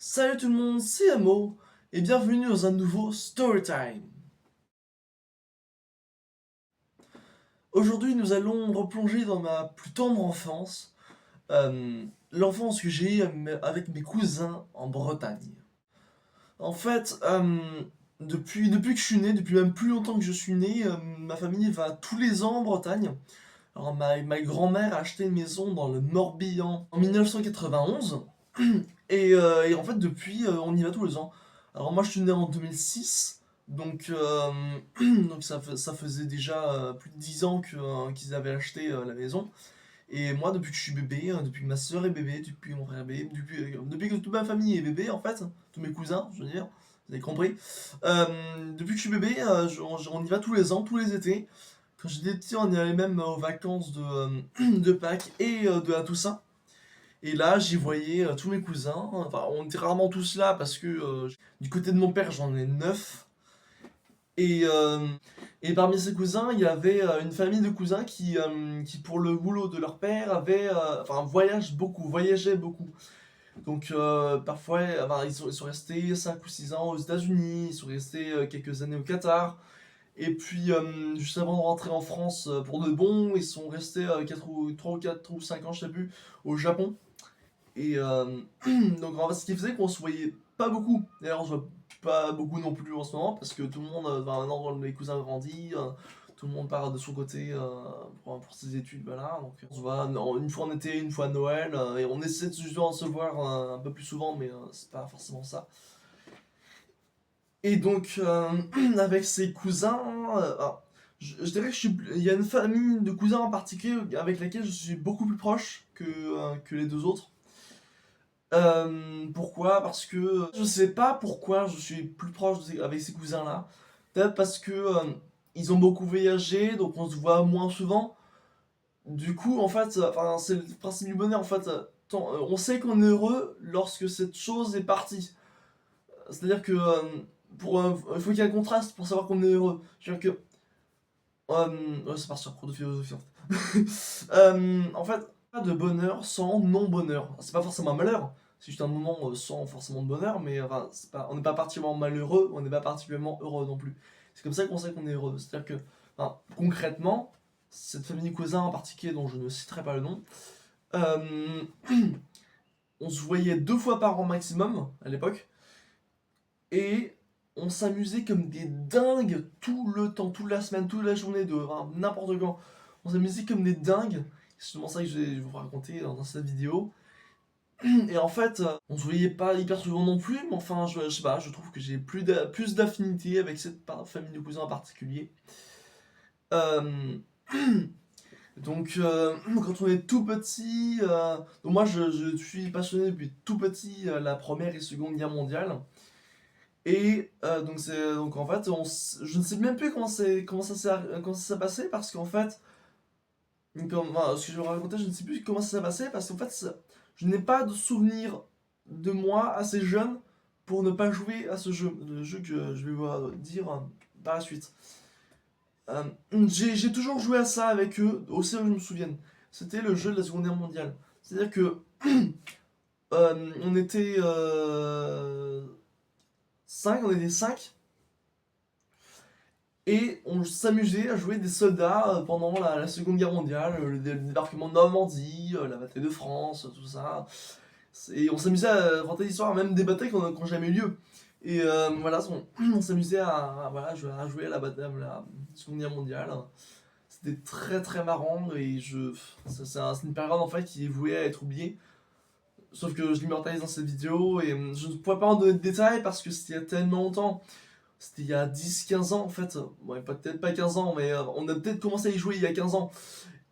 Salut tout le monde, c'est Amo, et bienvenue dans un nouveau Storytime. Aujourd'hui, nous allons replonger dans ma plus tendre enfance, l'enfance que j'ai eue avec mes cousins en Bretagne. En fait, depuis que je suis né, depuis même plus longtemps que je suis né, ma famille va tous les ans en Bretagne. Alors, ma grand-mère a acheté une maison dans le Morbihan en 1991. Et en fait, depuis, on y va tous les ans. Alors moi, je suis né en 2006, donc, donc ça faisait déjà plus de 10 ans qu'ils avaient acheté la maison. Et moi, depuis que je suis bébé, depuis que ma soeur est bébé, depuis que mon frère est bébé, depuis que toute ma famille est bébé, en fait, tous mes cousins, je veux dire, vous avez compris. Depuis que je suis bébé, on y va tous les ans, tous les étés. Quand j'étais petit, on y allait même aux vacances de Pâques et de la Toussaint. Et là, j'y voyais tous mes cousins. Enfin, on était rarement tous là parce que du côté de mon père, j'en ai 9. Et, euh, et parmi ces cousins, il y avait une famille de cousins qui, pour le boulot de leur père, enfin, voyageaient beaucoup. Donc, parfois, enfin, ils sont restés 5 ou 6 ans aux États-Unis, ils sont restés quelques années au Qatar. Et puis, juste avant de rentrer en France pour de bon, ils sont restés 3 ou 4 ou 5 ans, je sais plus, au Japon. Et donc en fait, ce qui faisait qu'on se voyait pas beaucoup. D'ailleurs, on se voit pas beaucoup non plus en ce moment parce que tout le monde, maintenant mes cousins grandissent, tout le monde part de son côté pour ses études, voilà. Donc on se voit une fois en été, une fois à Noël, et on essaie de justement se voir un peu plus souvent, mais c'est pas forcément ça. Et donc avec ses cousins, je dirais que il y a une famille de cousins en particulier avec laquelle je suis beaucoup plus proche que les deux autres. Pourquoi? Parce que je sais pas pourquoi je suis plus proche avec ces cousins-là. Peut-être parce que ils ont beaucoup voyagé, donc on se voit moins souvent. Du coup, en fait, enfin, c'est le principe du bonheur. En fait, on sait qu'on est heureux lorsque cette chose est partie. C'est-à-dire que il faut qu'il y ait un contraste pour savoir qu'on est heureux. C'est-à-dire que ouais, c'est parti sur cours de philosophie en fait. En fait, pas de bonheur sans non-bonheur. C'est pas forcément un malheur, c'est juste un moment sans forcément de bonheur, mais enfin, on n'est pas particulièrement malheureux, on n'est pas particulièrement heureux non plus. C'est comme ça qu'on sait qu'on est heureux. C'est-à-dire que, enfin, concrètement, cette famille de cousins en particulier, dont je ne citerai pas le nom, euh, on se voyait 2 fois par an maximum à l'époque, et on s'amusait comme des dingues tout le temps, toute la semaine, toute la journée, enfin, n'importe quand. On s'amusait comme des dingues. C'est justement ça que je vais vous raconter dans cette vidéo. Et en fait, on se voyait pas hyper souvent non plus, mais enfin, je sais pas, je trouve que j'ai plus d'affinité avec cette famille de cousins en particulier. Euh, donc, quand on est tout petit, donc moi je suis passionné depuis tout petit la Première et Seconde Guerre mondiale. Et donc en fait, je ne sais même plus comment ça s'est passé parce qu'en fait, enfin, ce que je vais vous raconter, je ne sais plus comment ça s'est passé parce qu'en fait, je n'ai pas de souvenir de moi assez jeune pour ne pas jouer à ce jeu, le jeu que je vais vous dire par la suite. Euh, j'ai toujours joué à ça avec eux, aussi que je me souvienne. C'était le jeu de la Seconde Guerre mondiale. C'est-à-dire que on était 5, on était 5. Et on s'amusait à jouer des soldats pendant la Seconde Guerre mondiale, le débarquement de Normandie, la bataille de France, tout ça. Et on s'amusait à inventer des histoires, même des batailles qui n'ont jamais eu lieu. Et voilà, on s'amusait voilà, à jouer à la Seconde Guerre mondiale. C'était très très marrant et c'est une période en fait qui est vouée à être oubliée. Sauf que je l'immortalise dans cette vidéo et je ne pourrais pas en donner de détails parce que c'était il y a tellement longtemps. C'était il y a 10 15 ans en fait. Ouais, peut-être pas 15 ans, mais on a peut-être commencé à y jouer il y a 15 ans.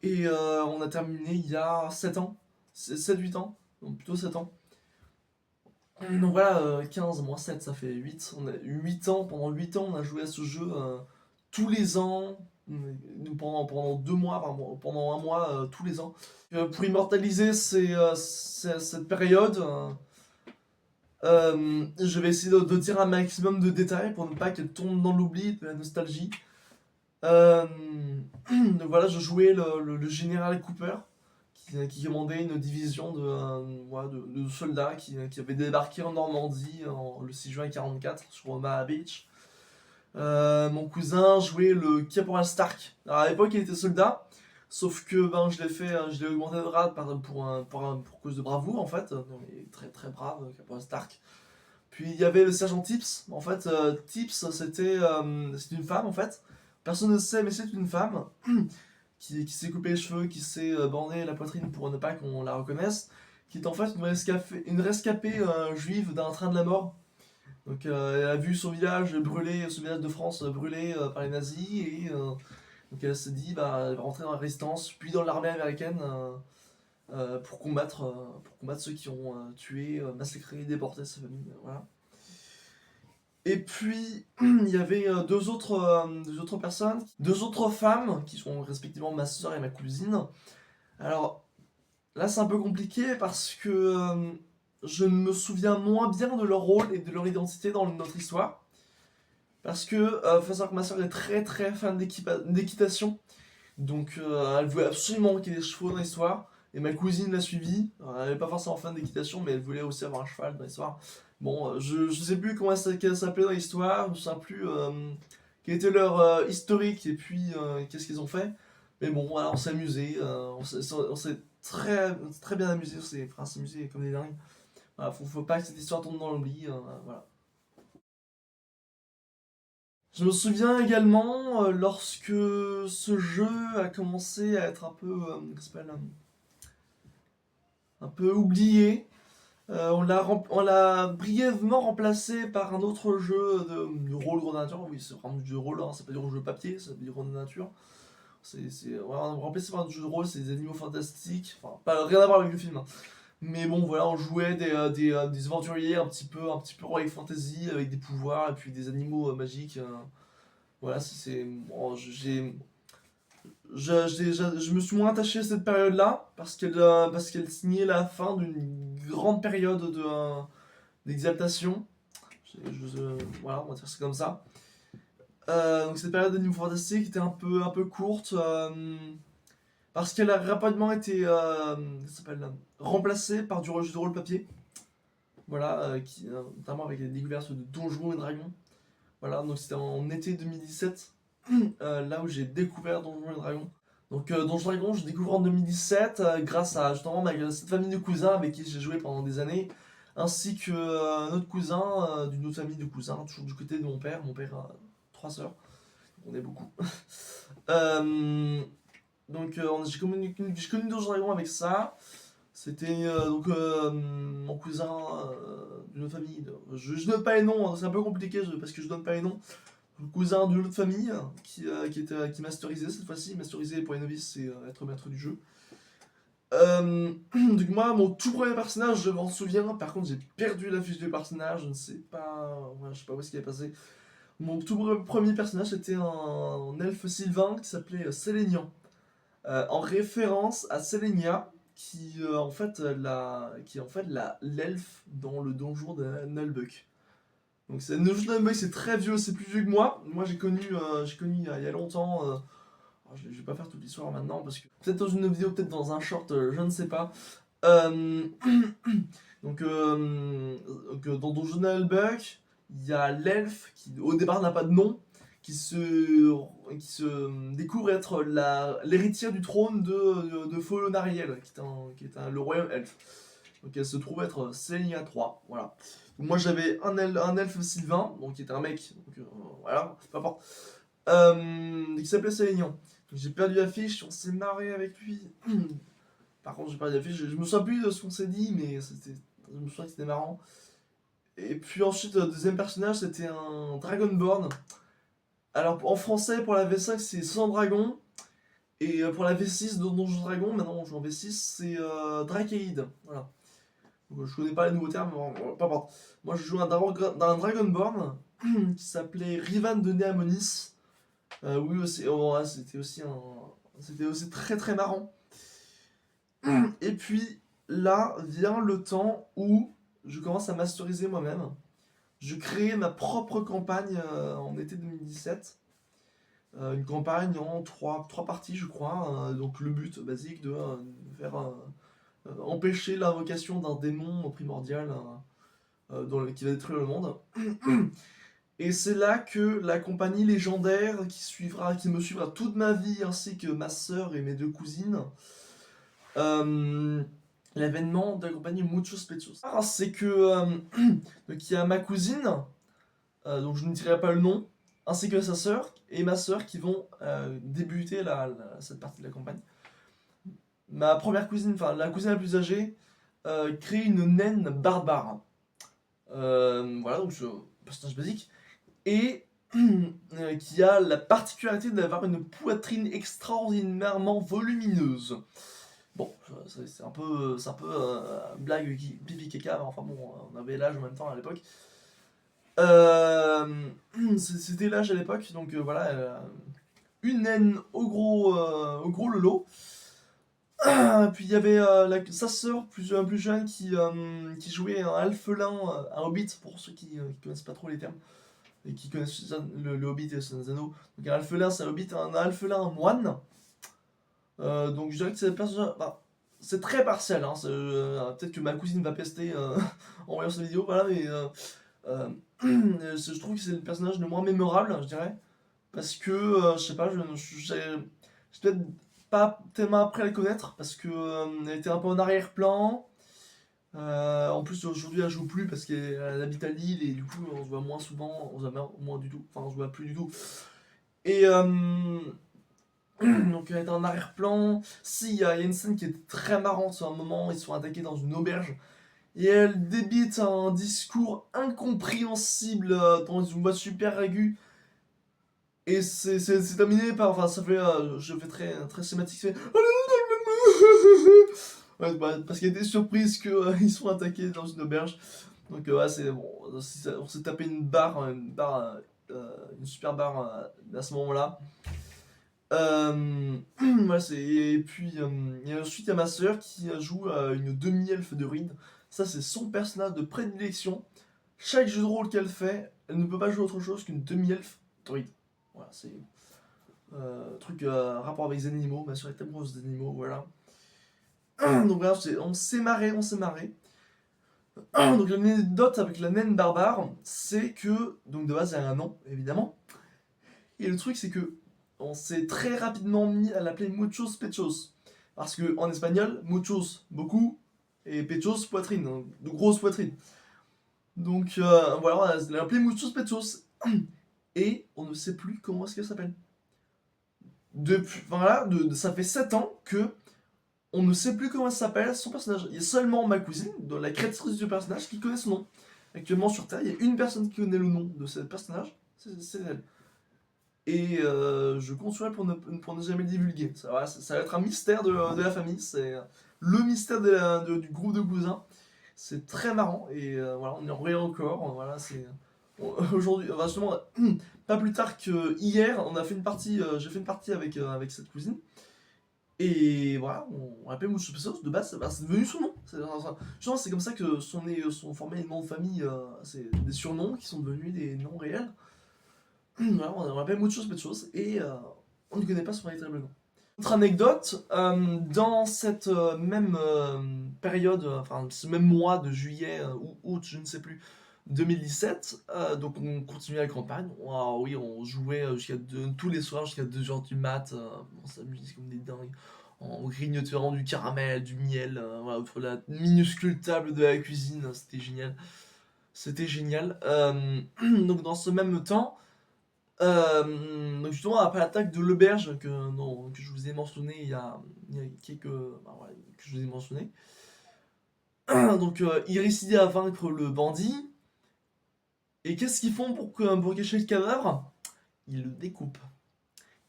Et on a terminé il y a 7 ans. 7 8 ans. Donc plutôt 7 ans. Donc voilà, 15 moins 7 ça fait 8. On a eu 8 ans. Pendant 8 ans, on a joué à ce jeu tous les ans. Pendant 2 mois, enfin, bon, pendant un mois, tous les ans. Pour immortaliser cette période, je vais essayer de dire un maximum de détails pour ne pas qu'elle tombe dans l'oubli de la nostalgie. Donc voilà, je jouais le général Cooper, qui commandait une division voilà, de soldats qui avaient débarqué en Normandie le 6 juin 1944 sur Omaha Beach. Mon cousin jouait le caporal Stark. Alors à l'époque, il était soldat, sauf que ben, je l'ai augmenté de grade pour cause de bravoure en fait. Il est très très brave, caporal Stark. Puis il y avait le sergent Tips. En fait, Tips, c'était une femme en fait. Personne ne sait, mais c'est une femme qui s'est coupé les cheveux, qui s'est bandé la poitrine pour ne pas qu'on la reconnaisse, qui est en fait une rescapée juive d'un train de la mort. Donc elle a vu son village brûlé, son village de France brûlé par les nazis, et donc elle s'est dit bah, elle va rentrer dans la résistance, puis dans l'armée américaine pour combattre ceux qui ont tué, massacré, déporté sa famille. Voilà. Et puis, il y avait deux autres personnes, deux autres femmes, qui sont respectivement ma soeur et ma cousine. Alors, là, c'est un peu compliqué parce que je me souviens moins bien de leur rôle et de leur identité dans notre histoire. Parce que, faut savoir que ma soeur est très très fan d'équitation. Donc, elle voulait absolument qu'il y ait des chevaux dans l'histoire. Et ma cousine l'a suivi. Elle n'est pas forcément fan d'équitation, mais elle voulait aussi avoir un cheval dans l'histoire. Bon, je sais plus qu'elle s'appelait dans l'histoire, je sais plus quel était leur historique et puis qu'est-ce qu'ils ont fait. Mais bon, voilà, on s'est amusé, on s'est très bien amusé, on s'est amusé comme des dingues. Voilà, faut pas que cette histoire tombe dans l'oubli, voilà. Je me souviens également lorsque ce jeu a commencé à être comment ça s'appelle, un peu oublié. On l'a brièvement remplacé par un autre jeu de rôle grandeur nature. Oui, c'est vraiment du jeu de rôle, hein, c'est pas du jeu papier, c'est du grandeur nature. Voilà, on l'a remplacé par un jeu de rôle, c'est des animaux fantastiques. Enfin, pas, rien à voir avec le film, hein. Mais bon, voilà, on jouait des aventuriers un petit peu royal fantasy avec des pouvoirs et puis des animaux magiques. Voilà, bon, je me suis moins attaché à cette période-là parce qu'elle signait la fin d'une grande période d'exaltation. Voilà, on va dire c'est comme ça. Donc cette période de Niveau Fantastique était un peu courte parce qu'elle a rapidement été ça s'appelle, remplacée par du jeu de rôle papier. Voilà, notamment avec les découvertes de Donjons et Dragons. Voilà, donc c'était en été 2017, là où j'ai découvert Donjons et Dragons. Donc Donjons et Dragons, je découvre en 2017 grâce à justement cette famille de cousins avec qui j'ai joué pendant des années, ainsi que un autre cousin d'une autre famille de cousins, toujours du côté de mon père. Mon père a trois sœurs, on est beaucoup. Euh, donc j'ai connu Donjons et Dragons avec ça. C'était mon cousin d'une autre famille. Je donne pas les noms, hein, c'est un peu compliqué parce que je donne pas les noms. Le cousin d'une autre famille qui masterisait cette fois-ci. Masteriser pour les novices, c'est être maître du jeu. Donc moi, mon tout premier personnage, je m'en souviens. Par contre, j'ai perdu la fiche de personnage. Je ne sais pas, ouais, je sais pas où est-ce qu'il est passé. Mon tout premier personnage, c'était un elfe sylvain qui s'appelait Sélénian. En référence à Sélénia, qui est en fait l'elfe dans le donjon de Nullbuck. Donc le donjon de Nullbuck, c'est très vieux, c'est plus vieux que moi. Moi j'ai connu il y a longtemps. Je vais pas faire toute l'histoire maintenant parce que peut-être dans une vidéo, peut-être dans un short, je ne sais pas. Euh, dans Donjon de Nullbuck, il y a l'elfe qui au départ n'a pas de nom, qui se découvre être l'héritière du trône de Folonariel, qui est le royaume elfe. Donc elle se trouve être Sélénia 3, voilà. Donc moi j'avais un elfe Sylvain, donc qui était un mec, donc voilà, c'est pas importe, qui s'appelait Sélénian. J'ai perdu la fiche, on s'est marré avec lui. Par contre j'ai perdu la fiche, je me souviens plus de ce qu'on s'est dit, mais je me souviens que c'était marrant. Et puis ensuite, le deuxième personnage, c'était un Dragonborn. Alors en français, pour la V5, c'est Sans Dragon. Et pour la V6 de Donjons Dragon, maintenant on joue en V6, c'est Drakeid. Voilà. Donc, je connais pas les nouveaux termes, mais pas importe. Moi je joue un Dragonborn qui s'appelait Rivan de Neamonis. Oui, aussi, ouais, c'était aussi très très marrant. Et puis là vient le temps où je commence à masteriser moi-même. Je crée ma propre campagne en été 2017. Une campagne en trois parties, je crois. Donc le but basique de faire empêcher l'invocation d'un démon primordial qui va détruire le monde. Et c'est là que la compagnie légendaire qui me suivra toute ma vie, ainsi que ma sœur et mes 2 cousines, l'avènement de la compagnie Muchos Pechos. Alors, c'est que donc il y a ma cousine, donc je ne dirai pas le nom, ainsi que sa sœur et ma sœur qui vont débuter cette partie de la campagne. Ma première cousine, enfin la cousine la plus âgée, crée une naine barbare. Voilà, donc c'est un personnage basique. Et qui a la particularité d'avoir une poitrine extraordinairement volumineuse. Bon, c'est un peu blague pipi caca, mais enfin bon, on avait l'âge en même temps à l'époque. C'était l'âge à l'époque, donc voilà, une naine au gros lolo. Puis il y avait sa sœur plus jeune qui jouait un alphelin, un hobbit, pour ceux qui connaissent pas trop les termes, et qui connaissent le Hobbit et le Seigneur des Anneaux. Donc un alphelin c'est un hobbit, un alphelin un moine. Donc je dirais que c'est c'est très partiel, hein, peut-être que ma cousine va pester en voyant cette vidéo, voilà, mais je trouve que c'est le personnage le moins mémorable, je dirais, parce que, je sais pas, j'ai peut-être pas tellement appris à la connaître, parce que elle était un peu en arrière-plan. En plus aujourd'hui elle joue plus parce qu'elle habite à Lille et du coup on se voit moins souvent, on se voit moins du tout, enfin on se voit plus du tout. Et donc elle est en arrière-plan. Si, il y a une scène qui est très marrante, à un moment ils sont attaqués dans une auberge et elle débite un discours incompréhensible dans une voix super aiguë. Et c'est terminé par, enfin ça fait, je fais très schématique, c'est ouais, parce qu'elle était surprise qu'ils sont attaqués dans une auberge. Donc ouais, c'est bon, on s'est tapé une super barre à ce moment-là. Ouais, et puis et ensuite il y a ma soeur qui joue une demi-elfe de Reed. Ça c'est son personnage de prédilection. Chaque jeu de rôle qu'elle fait, elle ne peut pas jouer autre chose qu'une demi-elfe druide. Voilà, c'est truc rapport avec les animaux. Ma soeur est amoureuse des animaux, voilà. Donc voilà, on s'est marré. Donc l'anecdote avec la naine barbare, c'est que, donc de base elle a un nom, évidemment. Et le truc c'est que on s'est très rapidement mis à l'appeler Muchos Pechos. Parce que en espagnol, muchos, beaucoup, et pechos, poitrine, hein, de grosses poitrines. Donc voilà, on l'a appelé Muchos Pechos. Et on ne sait plus comment est-ce qu'elle s'appelle. Depuis, voilà, ça fait 7 ans que on ne sait plus comment elle s'appelle, son personnage. Il y a seulement ma cousine, la créatrice du personnage, qui connaît son nom. Actuellement sur Terre, il y a une personne qui connaît le nom de ce personnage, c'est elle. Et je compte sur elle pour ne jamais le divulguer. Ça va être un mystère de la famille, c'est le mystère du groupe de cousins. C'est très marrant, et voilà, on y en revient encore, voilà, c'est... Aujourd'hui, enfin, justement, pas plus tard que hier, j'ai fait une partie avec cette cousine. Et voilà, on l'appelle Mouchou Pesos, de base, c'est devenu son nom. C'est comme ça que sont formés les noms de famille, c'est des surnoms qui sont devenus des noms réels. Voilà, on l'appelle Muchos Pechos et on ne connaît pas son véritable nom. Autre anecdote, dans cette même période, enfin ce même mois de juillet ou août, je ne sais plus, 2017, donc on continuait la campagne. Oui, on jouait tous les soirs jusqu'à 2h du mat, on s'amusait comme des dingues, en grignotant du caramel, du miel, voilà, autour de la minuscule table de la cuisine, c'était génial. C'était génial. Donc dans ce même temps, donc justement après l'attaque de l'auberge que je vous ai mentionné il y a quelques... voilà, que je vous ai mentionné. Donc ils réussissent à vaincre le bandit. Et qu'est-ce qu'ils font pour cacher le cadavre? Ils le découpent.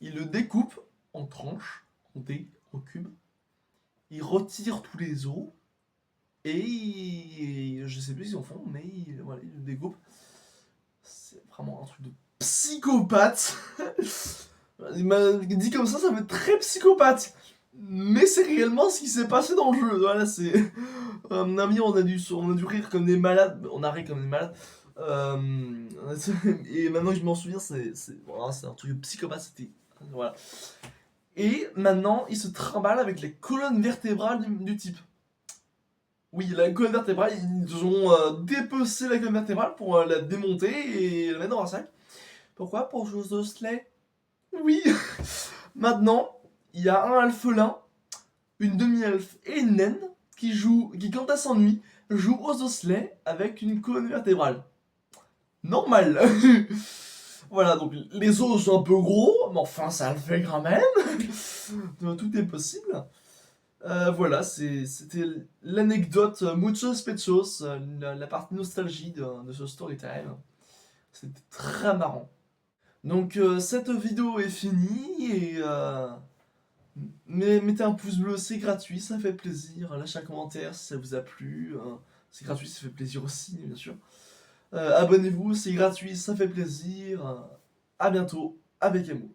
Ils le découpent en tranches, en dés, en cubes. Ils retirent tous les os. Et je sais plus ce qu'ils en font, mais voilà, ils le découpent. C'est vraiment un truc de psychopathe. Il m'a dit comme ça fait très psychopathe. Mais c'est réellement ce qui s'est passé dans le jeu. Voilà, c'est. Mon ami, on a dû rire comme des malades. On a ri comme des malades. Et maintenant que je m'en souviens, voilà, c'est un truc de psychopathe. C'était. Voilà. Et maintenant, il se trimballe avec les colonnes vertébrales du type. Oui, la colonne vertébrale, ils ont dépecé la colonne vertébrale pour la démonter et la mettre dans un sac. Pourquoi? Pour jouer aux osselets. Oui. Maintenant, il y a un alphelin, une demi-elfe et une naine qui, quand elle s'ennuie, joue aux osselets avec une colonne vertébrale. Normal. Voilà, donc les os sont un peu gros, mais enfin ça le fait quand même. Donc, tout est possible. Voilà, c'était l'anecdote Muchos Pechos, la partie nostalgie de ce story time. C'était très marrant. Donc cette vidéo est finie et mais mettez un pouce bleu, c'est gratuit, ça fait plaisir. Lâchez un commentaire si ça vous a plu. C'est gratuit, ça fait plaisir aussi, bien sûr. Abonnez-vous, c'est gratuit, ça fait plaisir. À bientôt avec Emo.